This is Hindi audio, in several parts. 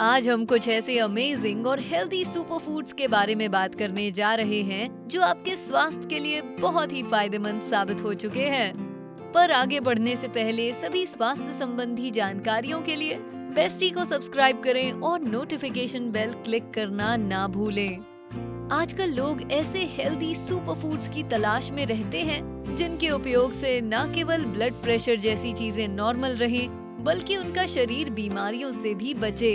आज हम कुछ ऐसे अमेजिंग और हेल्दी सुपर फूड्स के बारे में बात करने जा रहे हैं जो आपके स्वास्थ्य के लिए बहुत ही फायदेमंद साबित हो चुके हैं। पर आगे बढ़ने से पहले सभी स्वास्थ्य संबंधी जानकारियों के लिए बेस्टी को सब्सक्राइब करें और नोटिफिकेशन बेल क्लिक करना ना भूलें। आजकल लोग ऐसे हेल्दी सुपर फूड्स की तलाश में रहते हैं जिनके उपयोग से न केवल ब्लड प्रेशर जैसी चीजें नॉर्मल रहें, बल्कि उनका शरीर बीमारियों से भी बचे।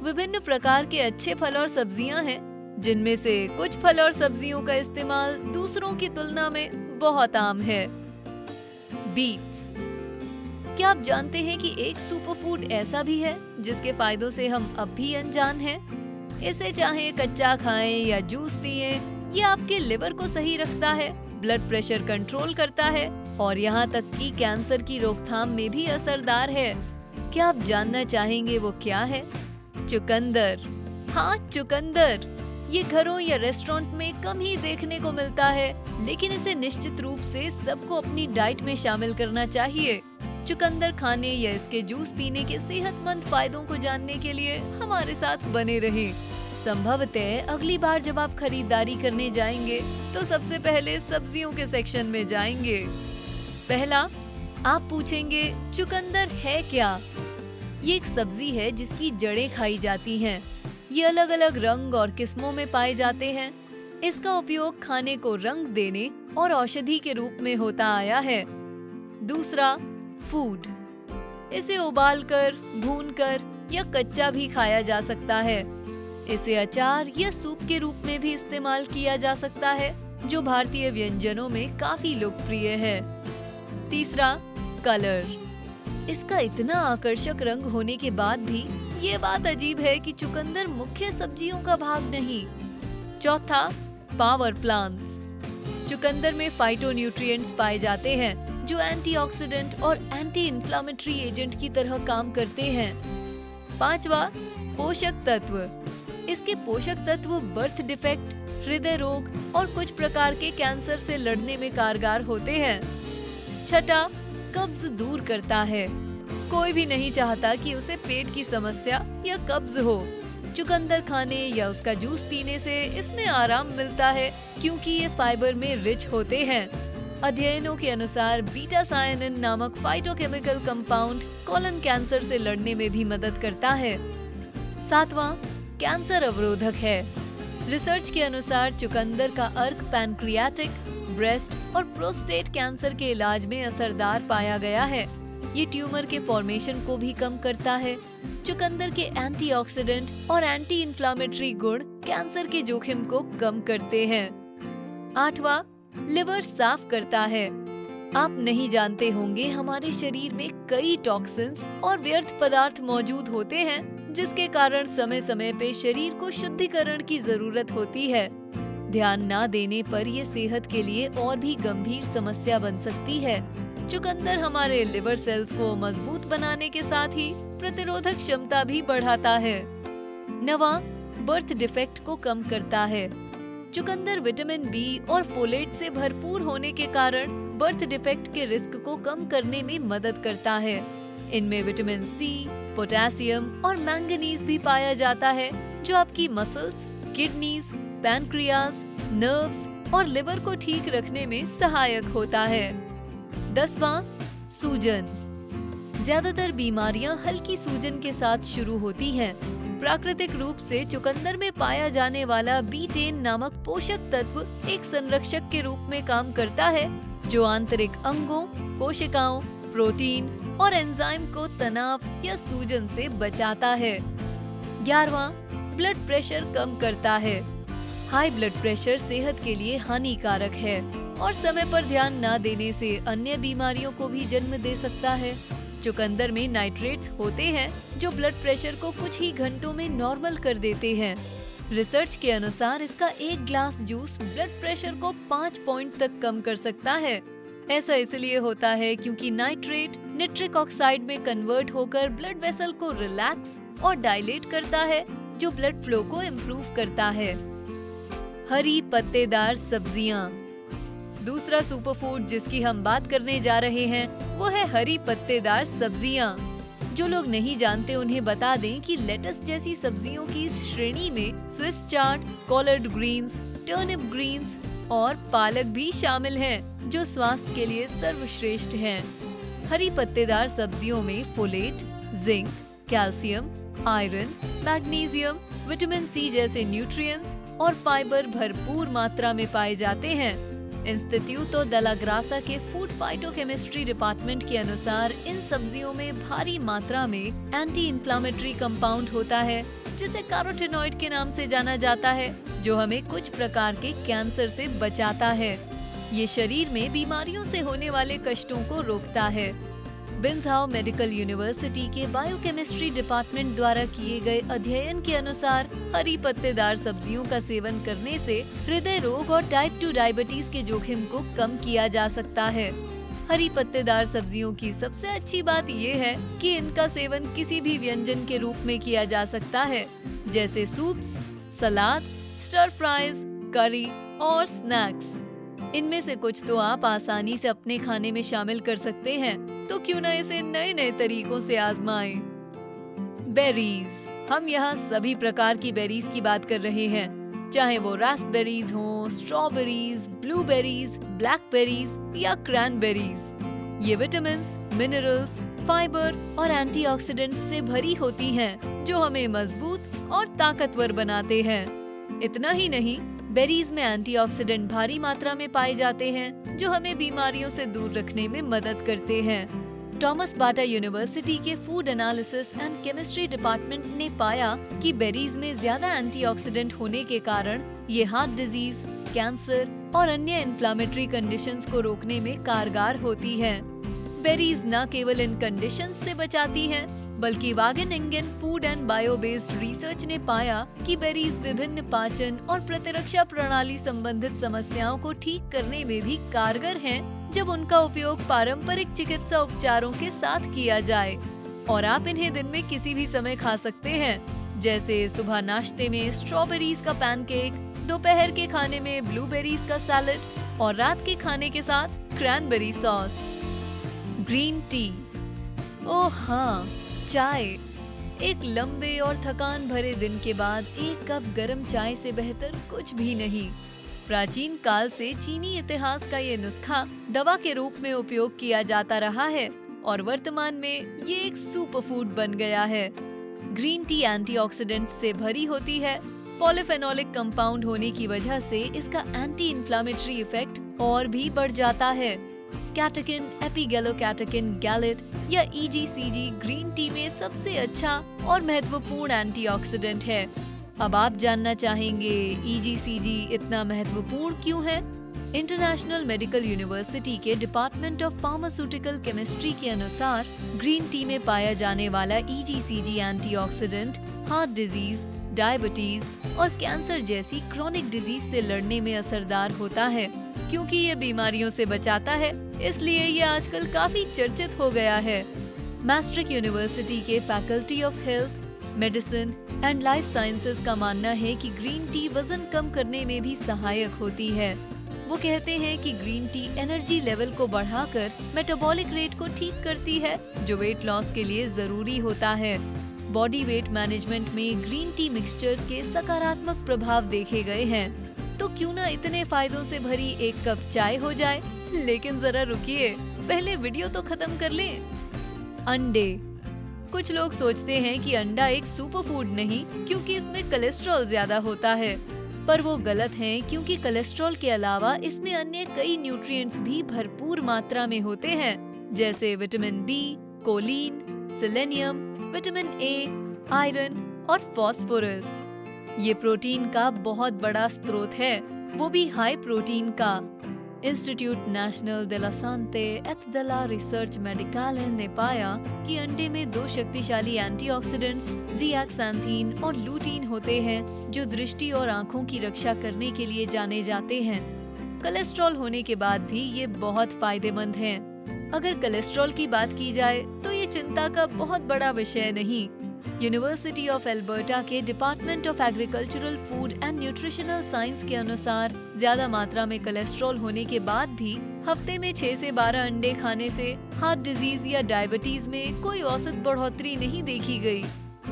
विभिन्न प्रकार के अच्छे फल और सब्जियां हैं, जिनमें से कुछ फल और सब्जियों का इस्तेमाल दूसरों की तुलना में बहुत आम है। बीट्स। क्या आप जानते हैं कि एक सुपर फूड ऐसा भी है जिसके फायदों से हम अब भी अनजान हैं? इसे चाहे कच्चा खाएं या जूस पिएं, ये आपके लिवर को सही रखता है, ब्लड प्रेशर कंट्रोल करता है और यहाँ तक कि कैंसर की रोकथाम में भी असरदार है। क्या आप जानना चाहेंगे वो क्या है? चुकंदर। हाँ, चुकंदर। ये घरों या रेस्टोरेंट में कम ही देखने को मिलता है, लेकिन इसे निश्चित रूप से सबको अपनी डाइट में शामिल करना चाहिए। चुकंदर खाने या इसके जूस पीने के सेहतमंद फायदों को जानने के लिए हमारे साथ बने रहें। संभवतः अगली बार जब आप खरीदारी करने जाएंगे तो सबसे पहले सब्जियों के सेक्शन में जाएंगे। पहला, आप पूछेंगे चुकंदर है क्या? ये एक सब्जी है जिसकी जड़ें खाई जाती हैं। ये अलग अलग रंग और किस्मों में पाए जाते हैं। इसका उपयोग खाने को रंग देने और औषधि के रूप में होता आया है। दूसरा, फूड। इसे उबालकर, भूनकर या कच्चा भी खाया जा सकता है। इसे अचार या सूप के रूप में भी इस्तेमाल किया जा सकता है, जो भारतीय व्यंजनों में काफी लोकप्रिय है। तीसरा, कलर। इसका इतना आकर्षक रंग होने के बाद भी ये बात अजीब है कि चुकंदर मुख्य सब्जियों का भाग नहीं। चौथा, पावर प्लांट्स। चुकंदर में फाइटोन्यूट्रिएंट्स पाए जाते हैं जो एंटीऑक्सीडेंट और एंटी इन्फ्लामेटरी एजेंट की तरह काम करते हैं। पांचवा, पोषक तत्व। इसके पोषक तत्व बर्थ डिफेक्ट, हृदय रोग और कुछ प्रकार के कैंसर से लड़ने में कारगर होते हैं। छठा, कब्ज दूर करता है। कोई भी नहीं चाहता कि उसे पेट की समस्या या कब्ज हो। चुकंदर खाने या उसका जूस पीने से इसमें आराम मिलता है, क्योंकि ये फाइबर में रिच होते हैं। अध्ययनों के अनुसार बीटा सायनिन नामक फाइटोकेमिकल कंपाउंड कोलन कैंसर से लड़ने में भी मदद करता है। सातवां, कैंसर अवरोधक है। रिसर्च के अनुसार चुकंदर का अर्क पैनक्रियाटिक, ब्रेस्ट और प्रोस्टेट कैंसर के इलाज में असरदार पाया गया है। ये ट्यूमर के फॉर्मेशन को भी कम करता है। चुकंदर के एंटीऑक्सीडेंट और एंटी इन्फ्लामेटरी गुण कैंसर के जोखिम को कम करते हैं। आठवां, लिवर साफ करता है। आप नहीं जानते होंगे, हमारे शरीर में कई टॉक्सिन्स और व्यर्थ पदार्थ मौजूद होते हैं, जिसके कारण समय समय पे शरीर को शुद्धिकरण की जरूरत होती है। ध्यान ना देने पर ये सेहत के लिए और भी गंभीर समस्या बन सकती है। चुकंदर हमारे लिवर सेल्स को मजबूत बनाने के साथ ही प्रतिरोधक क्षमता भी बढ़ाता है। नवां, बर्थ डिफेक्ट को कम करता है। चुकंदर विटामिन बी और फोलेट से भरपूर होने के कारण बर्थ डिफेक्ट के रिस्क को कम करने में मदद करता है। इनमें विटामिन सी, पोटेशियम और मैंगनीज भी पाया जाता है, जो आपकी मसल्स, किडनीज, पैनक्रियाज, नर्व्स और लिवर को ठीक रखने में सहायक होता है। 10वां, सूजन। ज्यादातर बीमारियां हल्की सूजन के साथ शुरू होती हैं। प्राकृतिक रूप से चुकंदर में पाया जाने वाला बीटेन नामक पोषक तत्व एक संरक्षक के रूप में काम करता है, जो आंतरिक अंगों, कोशिकाओं, प्रोटीन और एंजाइम को तनाव या सूजन से बचाता है। 11वां, ब्लड प्रेशर कम करता है। हाई ब्लड प्रेशर सेहत के लिए हानिकारक है और समय पर ध्यान न देने से अन्य बीमारियों को भी जन्म दे सकता है। चुकंदर में नाइट्रेट्स होते हैं जो ब्लड प्रेशर को कुछ ही घंटों में नॉर्मल कर देते हैं। रिसर्च के अनुसार इसका एक ग्लास जूस ब्लड प्रेशर को 5 पॉइंट तक कम कर सकता है। ऐसा इसलिए होता है क्योंकि नाइट्रेट निट्रिक ऑक्साइड में कन्वर्ट होकर ब्लड वेसल को रिलैक्स और डायलेट करता है, जो ब्लड फ्लो को इम्प्रूव करता है। हरी पत्तेदार सब्जियां। दूसरा सुपरफूड जिसकी हम बात करने जा रहे हैं वो है हरी पत्तेदार सब्जियां, जो लोग नहीं जानते उन्हें बता दें कि लेटस जैसी सब्जियों की इस श्रेणी में Swiss chard, collard greens, turnip greens और पालक भी शामिल हैं, जो स्वास्थ्य के लिए सर्वश्रेष्ठ हैं। हरी पत्तेदार सब्जियों में folate, zinc, calcium, iron, magnesium, vitamin C जैसे न्यूट्रिएंट्स और फाइबर भरपूर मात्रा में पाए जाते हैं। इंस्टीट्यूटो दला ग्रासा के फूड फाइटोकेमिस्ट्री डिपार्टमेंट के अनुसार इन सब्जियों में भारी मात्रा में एंटी इंफ्लेमेटरी कंपाउंड होता है, जिसे कैरोटीनॉइड के नाम से जाना जाता है, जो हमें कुछ प्रकार के कैंसर से बचाता है। ये शरीर में बीमारियों से होने वाले कष्टों को रोकता है। बिन्सहाउ मेडिकल यूनिवर्सिटी के बायोकेमिस्ट्री डिपार्टमेंट द्वारा किए गए अध्ययन के अनुसार हरी पत्तेदार सब्जियों का सेवन करने से हृदय रोग और टाइप 2 डायबिटीज के जोखिम को कम किया जा सकता है। हरी पत्तेदार सब्जियों की सबसे अच्छी बात ये है कि इनका सेवन किसी भी व्यंजन के रूप में किया जा सकता है, जैसे सूप्स, सलाद, स्टर फ्राइज, करी और स्नैक्स। इनमें से कुछ तो आप आसानी से अपने खाने में शामिल कर सकते हैं, तो क्यों ना इसे नए नए तरीकों से आजमाएं। बेरीज, हम यहाँ सभी प्रकार की बेरीज की बात कर रहे हैं, चाहे वो रास्पबेरीज हों, स्ट्रॉबेरीज, ब्लूबेरीज, ब्लैकबेरीज या क्रैनबेरीज। ये विटामिन, मिनरल्स, फाइबर और एंटीऑक्सीडेंट्स से भरी होती हैं, जो हमें मजबूत और ताकतवर बनाते हैं। इतना ही नहीं, बेरीज में एंटीऑक्सीडेंट भारी मात्रा में पाए जाते हैं, जो हमें बीमारियों से दूर रखने में मदद करते हैं। टॉमस बाटा यूनिवर्सिटी के food analysis and chemistry department ने पाया कि बेरीज में ज्यादा एंटीऑक्सीडेंट होने के कारण ये हार्ट डिजीज, कैंसर और अन्य इन्फ्लेमेटरी कंडीशंस को रोकने में कारगर होती हैं। बेरीज न केवल इन कंडीशंस से बचाती हैं, बल्कि Wageningen Food and Bio Based Research ने पाया कि बेरीज विभिन्न पाचन और प्रतिरक्षा प्रणाली संबंधित समस्याओं को ठीक करने में भी कारगर हैं, जब उनका उपयोग पारंपरिक चिकित्सा उपचारों के साथ किया जाए। और आप इन्हें दिन में किसी भी समय खा सकते हैं, जैसे सुबह नाश्ते में स्ट्रॉबेरीज का पैनकेक, दोपहर के खाने में ब्लूबेरीज का सैलेड और रात के खाने के साथ क्रैनबेरी सॉस। ग्रीन टी, ओह हाँ, चाय। एक लंबे और थकान भरे दिन के बाद एक कप गर्म चाय से बेहतर कुछ भी नहीं। प्राचीन काल से चीनी इतिहास का ये नुस्खा दवा के रूप में उपयोग किया जाता रहा है और वर्तमान में ये एक सुपर फूड बन गया है। ग्रीन टी एंटीऑक्सीडेंट्स से भरी होती है। पॉलीफेनोलिक कंपाउंड होने की वजह से इसका एंटी इंफ्लेमेटरी इफेक्ट और भी बढ़ जाता है। कैटेकिन, एपिगैलोकैटेकिन गैलेट या EGCG ग्रीन टी में सबसे अच्छा और महत्वपूर्ण एंटीऑक्सीडेंट है। अब आप जानना चाहेंगे EGCG इतना महत्वपूर्ण क्यों है? इंटरनेशनल मेडिकल यूनिवर्सिटी के डिपार्टमेंट ऑफ फार्मास्यूटिकल केमिस्ट्री के अनुसार ग्रीन टी में पाया जाने वाला EGCG antioxidant heart disease, diabetes और कैंसर जैसी क्रॉनिक डिजीज से लड़ने में असरदार होता है। क्योंकि ये बीमारियों से बचाता है, इसलिए ये आजकल काफी चर्चित हो गया है। मैस्ट्रिक यूनिवर्सिटी के faculty of health, medicine and life sciences का मानना है कि ग्रीन टी वजन कम करने में भी सहायक होती है। वो कहते हैं कि ग्रीन टी एनर्जी लेवल को बढ़ाकर मेटाबॉलिक रेट को ठीक करती है, जो वेट लॉस के लिए जरूरी होता है। बॉडी वेट मैनेजमेंट में ग्रीन टी मिक्सचर्स के सकारात्मक प्रभाव देखे गए हैं। तो क्यों ना इतने फायदों से भरी एक कप चाय हो जाए। लेकिन जरा रुकिए, पहले वीडियो तो खत्म कर लें। अंडे, कुछ लोग सोचते हैं कि अंडा एक सुपर फूड नहीं, क्योंकि इसमें कोलेस्ट्रॉल ज्यादा होता है, पर वो गलत है, क्योंकि कोलेस्ट्रॉल के अलावा इसमें अन्य कई न्यूट्रिएंट्स भी भरपूर मात्रा में होते हैं, जैसे vitamin B, choline, selenium, vitamin A, iron और फास्फोरस। ये प्रोटीन का बहुत बड़ा स्रोत है, वो भी हाई प्रोटीन का। Institute National de la Sante et de la Research Medicale ने पाया कि अंडे में 2 शक्तिशाली एंटीऑक्सीडेंट्स ज़ियाक्सैंथीन और लूटीन होते हैं, जो दृष्टि और आँखों की रक्षा करने के लिए जाने जाते हैं। कोलेस्ट्रॉल होने के बाद भी ये बहुत फायदेमंद हैं। अगर कोलेस्ट्रॉल की बात की जाए तो ये चिंता का बहुत बड़ा विषय नहीं। यूनिवर्सिटी ऑफ एल्बर्टा के department of agricultural food and nutritional science के अनुसार ज्यादा मात्रा में कोलेस्ट्रॉल होने के बाद भी हफ्ते में 6 से 12 अंडे खाने से हार्ट डिजीज या डायबिटीज में कोई औसत बढ़ोतरी नहीं देखी गई।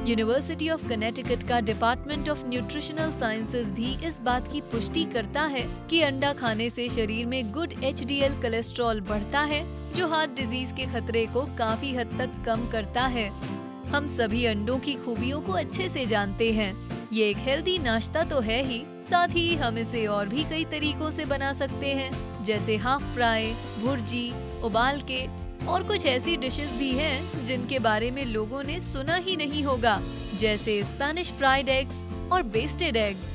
यूनिवर्सिटी ऑफ कनेटिकट का डिपार्टमेंट ऑफ न्यूट्रिशनल साइंसेज भी इस बात की पुष्टि करता है कि अंडा खाने से शरीर में गुड एचडीएल कोलेस्ट्रॉल बढ़ता है, जो हार्ट डिजीज के खतरे को काफी हद तक कम करता है। हम सभी अंडों की खूबियों को अच्छे से जानते हैं। ये एक हेल्दी नाश्ता तो है ही, साथ ही हम इसे और भी कई तरीकों से बना सकते हैं, जैसे हाफ फ्राई, भुर्जी, उबाल के, और कुछ ऐसी डिशेस भी हैं जिनके बारे में लोगों ने सुना ही नहीं होगा, जैसे स्पेनिश फ्राइड एग्स और बेस्टेड एग्स।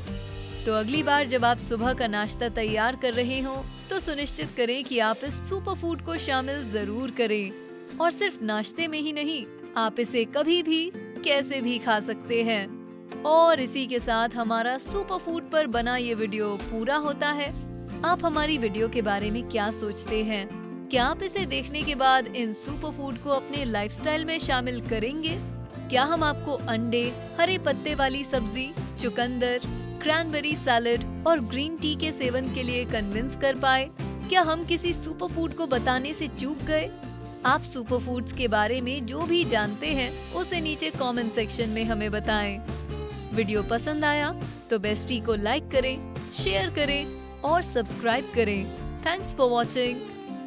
तो अगली बार जब आप सुबह का नाश्ता तैयार कर रहे हो तो सुनिश्चित करें कि आप इस सुपर फूड को शामिल जरूर करें। और सिर्फ नाश्ते में ही नहीं, आप इसे कभी भी कैसे भी खा सकते हैं। और इसी के साथ हमारा सुपर फूड पर बना ये वीडियो पूरा होता है। आप हमारी वीडियो के बारे में क्या सोचते हैं? क्या आप इसे देखने के बाद इन सुपर फूड को अपने लाइफस्टाइल में शामिल करेंगे? क्या हम आपको अंडे, हरे पत्ते वाली सब्जी, चुकंदर, क्रैनबेरी सैलेड और ग्रीन टी के सेवन के लिए कन्विंस कर पाए? क्या हम किसी सुपर फूड को बताने से चूक गए? आप सुपर फूड्स के बारे में जो भी जानते हैं उसे नीचे कमेंट सेक्शन में हमें बताएं। वीडियो पसंद आया तो बेस्टी को लाइक करें, शेयर करें और सब्सक्राइब करें। Thanks for watching.